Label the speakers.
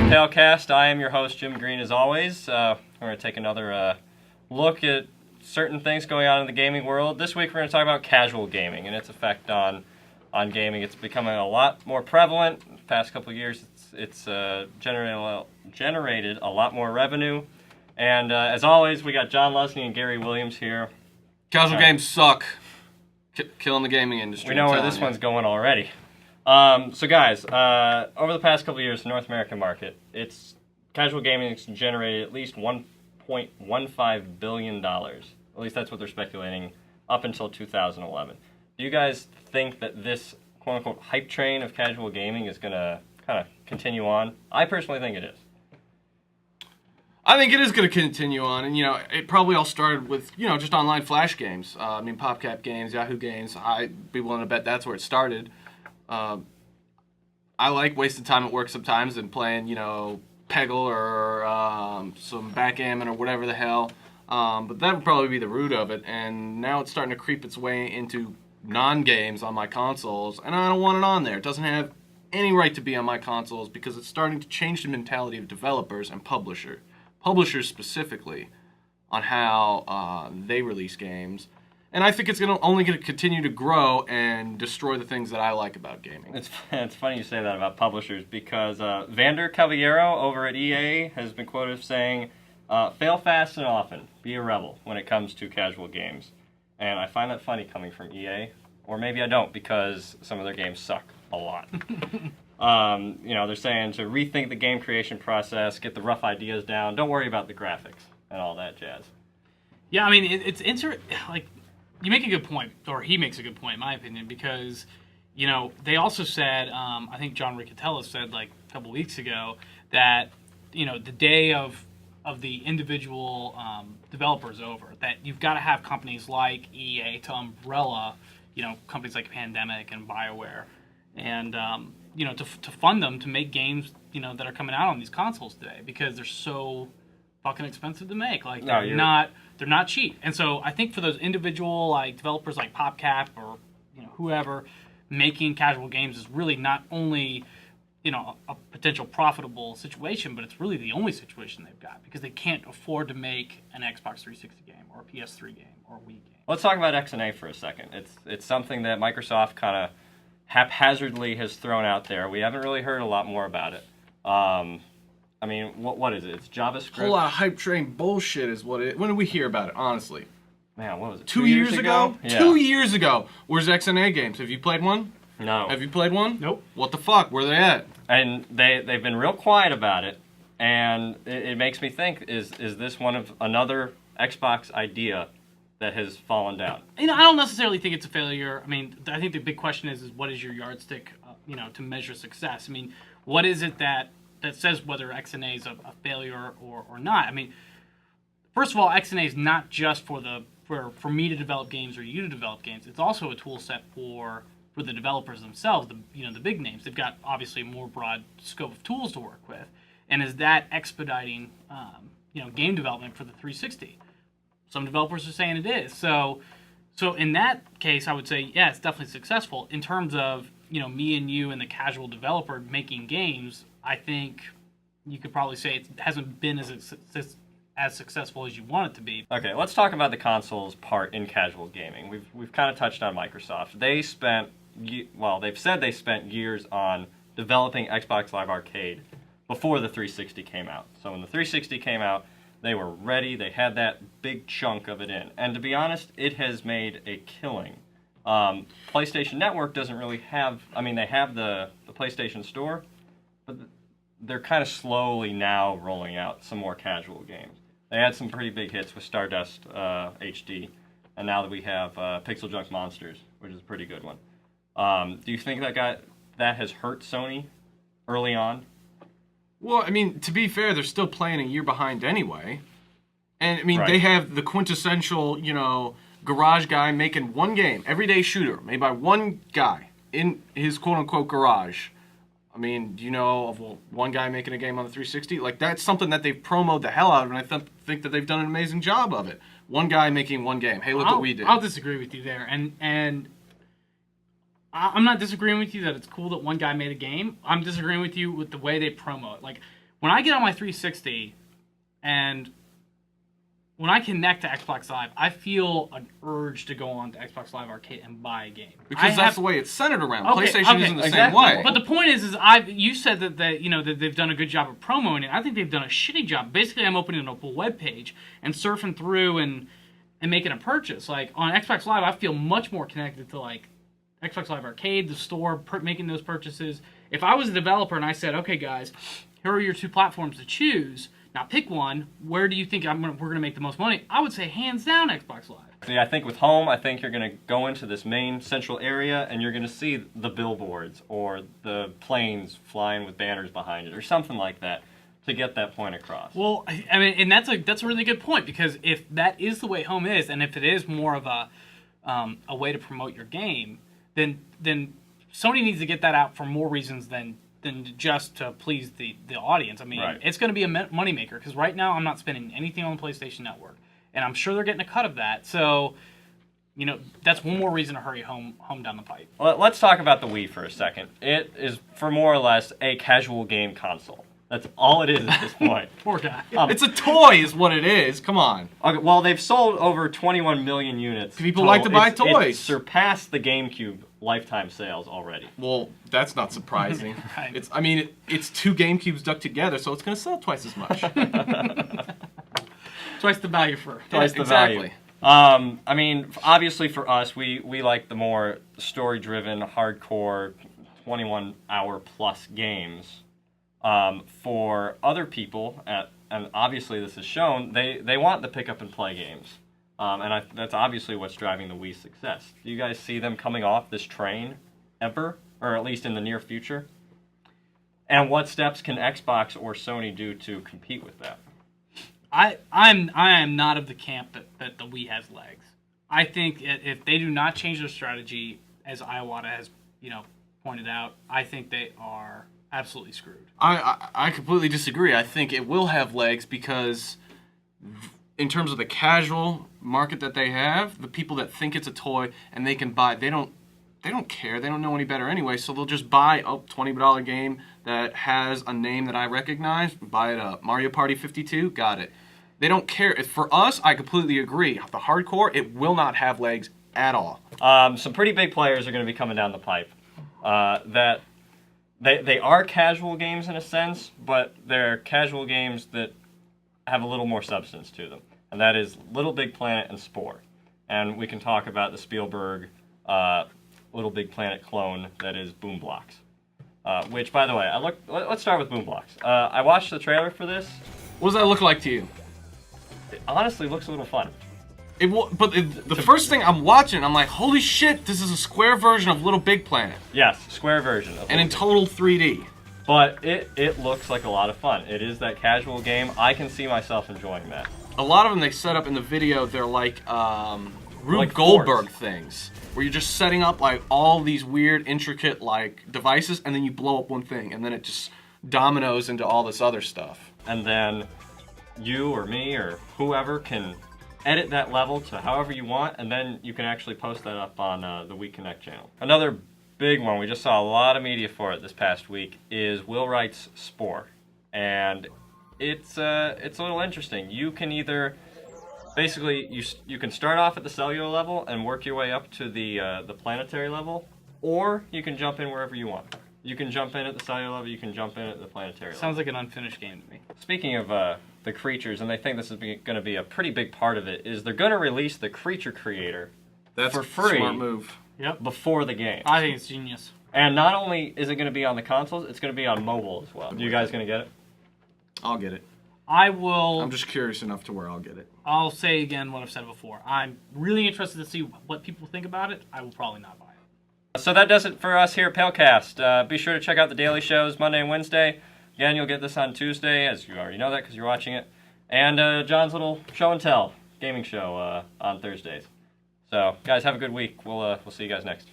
Speaker 1: PailCast. I am your host, Jim Green, as always. We're going to take another look at certain things going on in the gaming world. This week we're going to talk about casual gaming and its effect on gaming. It's becoming a lot more prevalent. In the past couple of years, it's generated a lot more revenue. And as always, we got John Lesney and Gary Williams here.
Speaker 2: Casual games suck. Killing the gaming industry.
Speaker 1: We know where this one's going already. So guys, over the past couple of years, the North American market, casual gaming has generated at least $1.15 billion. At least that's what they're speculating up until 2011. Do you guys think that this quote-unquote hype train of casual gaming is going to kind of continue on? I personally think it is.
Speaker 2: I think it is going to continue on, and it probably all started with just online flash games. PopCap games, Yahoo games. I'd be willing to bet that's where it started. I like wasting time at work sometimes and playing Peggle or some backgammon or whatever the hell. But that would probably be the root of it, and now it's starting to creep its way into non-games on my consoles, and I don't want it on there. It doesn't have any right to be on my consoles because it's starting to change the mentality of developers and publishers specifically, on how they release games. And I think it's only going to continue to grow and destroy the things that I like about gaming.
Speaker 1: It's funny you say that about publishers because Vander Caballero over at EA has been quoted as saying, fail fast and often, be a rebel when it comes to casual games. And I find that funny coming from EA, or maybe I don't because some of their games suck a lot. They're saying to rethink the game creation process, get the rough ideas down, don't worry about the graphics and all that jazz.
Speaker 3: Yeah, I mean, it's interesting. Like, you make a good point, or he makes a good point, in my opinion, because they also said, I think John Riccitiello said like a couple weeks ago that the day of the individual developer is over. That you've got to have companies like EA to umbrella, companies like Pandemic and BioWare, and to fund them to make games that are coming out on these consoles today because they're so fucking expensive to make. Like they're not cheap. And so I think for those individual like developers like PopCap or whoever making casual games is really not only a potential profitable situation, but it's really the only situation they've got because they can't afford to make an Xbox 360 game or a PS3 game or a Wii game.
Speaker 1: Let's talk about XNA for a second. It's something that Microsoft kind of haphazardly has thrown out there. We haven't really heard a lot more about it. What is it? It's JavaScript.
Speaker 2: A whole lot of hype train bullshit is what it. When did we hear about it? Honestly,
Speaker 1: man, what was it?
Speaker 2: 2 years ago?
Speaker 1: Yeah.
Speaker 2: 2 years ago. Where's XNA games? Have you played one?
Speaker 1: No.
Speaker 2: Have you played one?
Speaker 3: Nope.
Speaker 2: What the fuck? Where are they at?
Speaker 1: And they've been real quiet about it, and it makes me think: is this one of another Xbox idea that has fallen down?
Speaker 3: I don't necessarily think it's a failure. I mean, I think the big question is what is your yardstick, to measure success? I mean, what is it that says whether XNA is a failure or not? I mean, first of all, XNA is not just for me to develop games or you to develop games. It's also a tool set for the developers themselves, the big names. They've got obviously a more broad scope of tools to work with, and is that expediting game development for the 360? Some developers are saying it is. So in that case, I would say yeah, it's definitely successful. In terms of me and you and the casual developer making games, I think you could probably say it hasn't been as successful as you want it to be.
Speaker 1: Okay, let's talk about the consoles part in casual gaming. We've kind of touched on Microsoft. They've said they spent years on developing Xbox Live Arcade before the 360 came out. So when the 360 came out, they were ready. They had that big chunk of it in. And to be honest, it has made a killing. PlayStation Network doesn't really have... I mean, they have the PlayStation Store, but they're kind of slowly now rolling out some more casual games. They had some pretty big hits with Stardust HD, and now that we have Pixel Junk Monsters, which is a pretty good one. Do you think that has hurt Sony early on?
Speaker 2: Well, I mean, to be fair, they're still playing a year behind anyway. And, I mean,
Speaker 1: Right.
Speaker 2: They have the quintessential, garage guy making one game, everyday shooter, made by one guy in his quote-unquote garage. I mean, do you know of one guy making a game on the 360? Like, that's something that they've promoted the hell out of, and I think that they've done an amazing job of it. One guy making one game. Hey, look what we did.
Speaker 3: I'll disagree with you there. And I'm not disagreeing with you that it's cool that one guy made a game. I'm disagreeing with you with the way they promo it. Like, when I get on my 360 and when I connect to Xbox Live, I feel an urge to go on to Xbox Live Arcade and buy a game.
Speaker 2: Because that's the way it's centered around.
Speaker 3: Okay,
Speaker 2: PlayStation isn't the same
Speaker 1: exactly.
Speaker 2: way.
Speaker 3: But the point is you said that that they've done a good job of promoting it. I think they've done a shitty job. Basically, I'm opening up a web page and surfing through and making a purchase. Like on Xbox Live, I feel much more connected to like Xbox Live Arcade, the store, making those purchases. If I was a developer and I said, okay, guys, here are your 2 platforms to choose. Now pick one. Where do you think we're going to make the most money? I would say hands down Xbox Live.
Speaker 1: See, I think with home, I think you're going to go into this main central area and you're going to see the billboards or the planes flying with banners behind it or something like that to get that point across.
Speaker 3: Well, I mean, and that's a really good point, because if that is the way home is, and if it is more of a way to promote your game, then Sony needs to get that out for more reasons than just to please the audience. I mean,
Speaker 1: Right.
Speaker 3: It's going to be a moneymaker, because right now I'm not spending anything on the PlayStation Network, and I'm sure they're getting a cut of that. So, that's one more reason to hurry home down the pipe.
Speaker 1: Well, let's talk about the Wii for a second. It is, for more or less, a casual game console. That's all it is at this point.
Speaker 3: Poor guy.
Speaker 2: It's a toy is what it is. Come on.
Speaker 1: Okay, well, they've sold over 21 million units.
Speaker 2: People like to buy
Speaker 1: It
Speaker 2: toys.
Speaker 1: surpassed the GameCube lifetime sales already.
Speaker 2: Well, that's not surprising.
Speaker 3: Right.
Speaker 2: It's 2 GameCubes stuck together, so it's going to sell twice as much.
Speaker 3: Twice the value for
Speaker 1: Twice the
Speaker 2: exactly.
Speaker 1: value. Obviously for us, we like the more story-driven, hardcore, 21-hour plus games. For other people, and obviously this is shown, they want the pick-up-and-play games. That's obviously what's driving the Wii's success. Do you guys see them coming off this train ever, or at least in the near future? And what steps can Xbox or Sony do to compete with that?
Speaker 3: I am not of the camp that the Wii has legs. I think if they do not change their strategy, as Iwata has pointed out, I think they are absolutely screwed.
Speaker 2: I completely disagree. I think it will have legs because, in terms of the casual market that they have, the people that think it's a toy and they can buy, they don't care. They don't know any better anyway, so they'll just buy a $20 game that has a name that I recognize, buy it up. Mario Party 52, got it. They don't care. For us, I completely agree. The hardcore, it will not have legs at all.
Speaker 1: Some pretty big players are going to be coming down the pipe. That they are casual games in a sense, but they're casual games that have a little more substance to them. And that is LittleBigPlanet and Spore. And we can talk about the Spielberg LittleBigPlanet clone that is Boom Blox. Which, by the way, let's start with Boom Blox. I watched the trailer for this.
Speaker 2: What does that look like to you?
Speaker 1: It honestly looks a little fun.
Speaker 2: The first thing I'm watching, I'm like, holy shit, this is a square version of LittleBigPlanet.
Speaker 1: Yes, square version.
Speaker 2: And in total 3D.
Speaker 1: But it looks like a lot of fun. It is that casual game. I can see myself enjoying that.
Speaker 2: A lot of them they set up in the video, they're like Rube
Speaker 1: Like
Speaker 2: Goldberg
Speaker 1: forts.
Speaker 2: things. Where you're just setting up like all these weird, intricate like devices, and then you blow up one thing, and then it just dominoes into all this other stuff.
Speaker 1: And then you or me or whoever can edit that level to however you want, and then you can actually post that up on the Wii Connect channel. Another big one, we just saw a lot of media for it this past week, is Will Wright's Spore. And it's a little interesting. You can either, basically, you can start off at the cellular level and work your way up to the planetary level, or you can jump in wherever you want. You can jump in at the cellular level, you can jump in at the planetary level.
Speaker 3: Sounds like an unfinished game to me.
Speaker 1: Speaking of the creatures, and they think this is going to be a pretty big part of it, is they're going to release the creature creator
Speaker 2: That's
Speaker 1: for
Speaker 2: a
Speaker 1: free
Speaker 2: smart move.
Speaker 3: Yep.
Speaker 1: before the game.
Speaker 3: I think it's genius.
Speaker 1: And not only is it going to be on the consoles, it's going to be on mobile as well. You guys going to get it?
Speaker 2: I'll get it.
Speaker 3: I will.
Speaker 2: I'm just curious enough to where I'll get it.
Speaker 3: I'll say again what I've said before. I'm really interested to see what people think about it. I will probably not buy it.
Speaker 1: So that does it for us here at PailCast. Be sure to check out the daily shows Monday and Wednesday. Again, you'll get this on Tuesday, as you already know that because you're watching it. And John's little show and tell gaming show on Thursdays. So, guys, have a good week. We'll see you guys next.